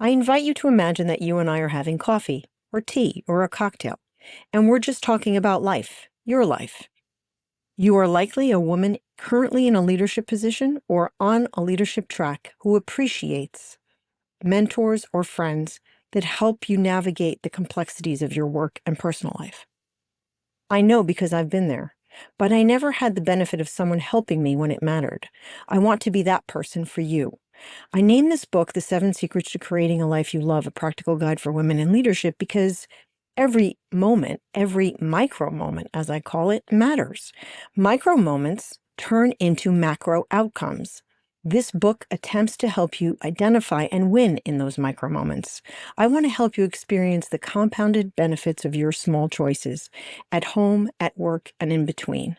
I invite you to imagine that you and I are having coffee or tea or a cocktail, and we're just talking about life, your life. You are likely a woman currently in a leadership position or on a leadership track who appreciates mentors or friends that help you navigate the complexities of your work and personal life. I know because I've been there, but I never had the benefit of someone helping me when it mattered. I want to be that person for you. I named this book The 7 Secrets to Creating a Life You Love, a Practical Guide for Women in Leadership, because every moment, every micro moment, as I call it, matters. Micro moments turn into macro outcomes. This book attempts to help you identify and win in those micro moments. I want to help you experience the compounded benefits of your small choices at home, at work, and in between.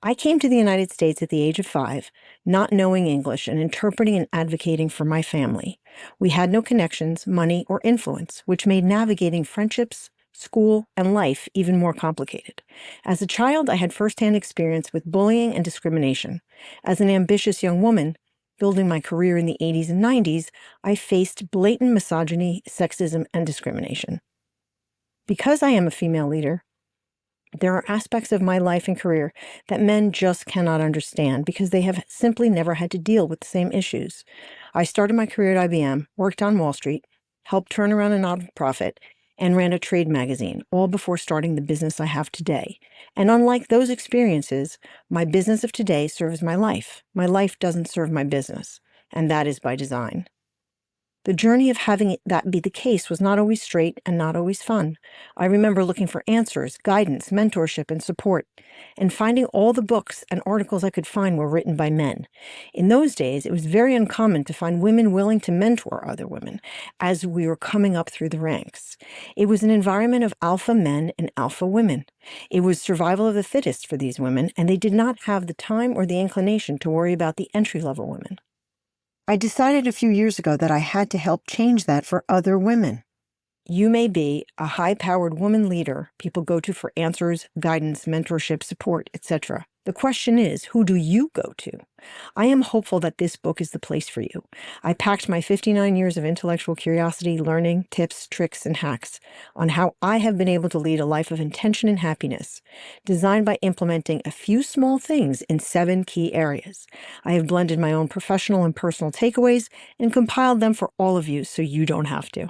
I came to the United States at the age of 5, not knowing English and interpreting and advocating for my family. We had no connections, money, or influence, which made navigating friendships, school, and life even more complicated. As a child, I had firsthand experience with bullying and discrimination. As an ambitious young woman, building my career in the 80s and 90s, I faced blatant misogyny, sexism, and discrimination. Because I am a female leader, there are aspects of my life and career that men just cannot understand because they have simply never had to deal with the same issues. I started my career at IBM, worked on Wall Street, helped turn around a nonprofit, and ran a trade magazine, all before starting the business I have today. And unlike those experiences, my business of today serves my life. My life doesn't serve my business, and that is by design. The journey of having that be the case was not always straight and not always fun. I remember looking for answers, guidance, mentorship, and support, and finding all the books and articles I could find were written by men. In those days, it was very uncommon to find women willing to mentor other women as we were coming up through the ranks. It was an environment of alpha men and alpha women. It was survival of the fittest for these women, and they did not have the time or the inclination to worry about the entry-level women. I decided a few years ago that I had to help change that for other women. You may be a high-powered woman leader people go to for answers, guidance, mentorship, support, etc. The question is, who do you go to? I am hopeful that this book is the place for you. I packed my 59 years of intellectual curiosity, learning, tips, tricks, and hacks on how I have been able to lead a life of intention and happiness, designed by implementing a few small things in 7 key areas. I have blended my own professional and personal takeaways and compiled them for all of you so you don't have to.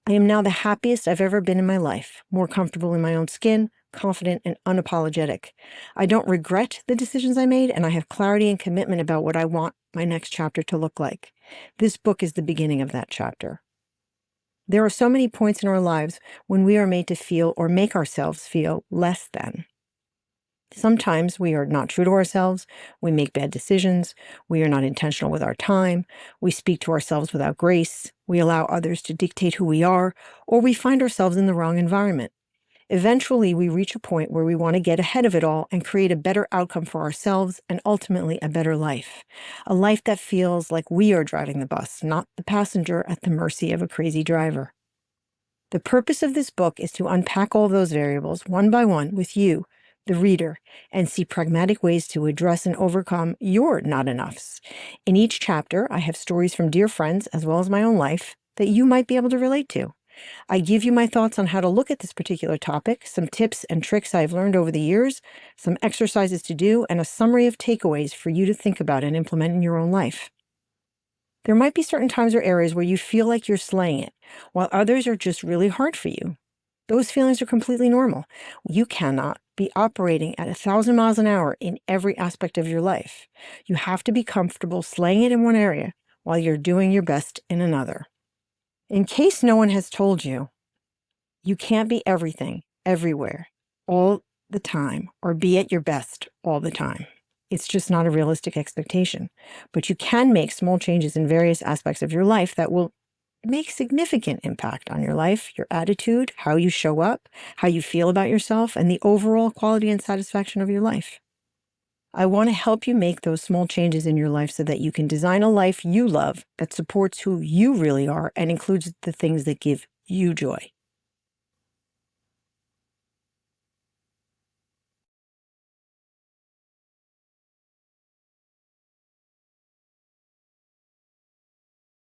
I am now the happiest I've ever been in my life, more comfortable in my own skin, confident and unapologetic. I don't regret the decisions I made, and I have clarity and commitment about what I want my next chapter to look like. This book is the beginning of that chapter. There are so many points in our lives when we are made to feel or make ourselves feel less than. Sometimes we are not true to ourselves, we make bad decisions, we are not intentional with our time, we speak to ourselves without grace, we allow others to dictate who we are, or we find ourselves in the wrong environment. Eventually, we reach a point where we want to get ahead of it all and create a better outcome for ourselves and ultimately a better life. A life that feels like we are driving the bus, not the passenger at the mercy of a crazy driver. The purpose of this book is to unpack all those variables one by one with you, the reader, and see pragmatic ways to address and overcome your not enoughs. In each chapter, I have stories from dear friends as well as my own life that you might be able to relate to. I give you my thoughts on how to look at this particular topic, some tips and tricks I've learned over the years, some exercises to do, and a summary of takeaways for you to think about and implement in your own life. There might be certain times or areas where you feel like you're slaying it, while others are just really hard for you. Those feelings are completely normal. You cannot be operating at 1,000 miles an hour in every aspect of your life. You have to be comfortable slaying it in one area while you're doing your best in another. In case no one has told you, you can't be everything, everywhere, all the time, or be at your best all the time. It's just not a realistic expectation. But you can make small changes in various aspects of your life that will make significant impact on your life, your attitude, how you show up, how you feel about yourself, and the overall quality and satisfaction of your life. I want to help you make those small changes in your life so that you can design a life you love that supports who you really are and includes the things that give you joy.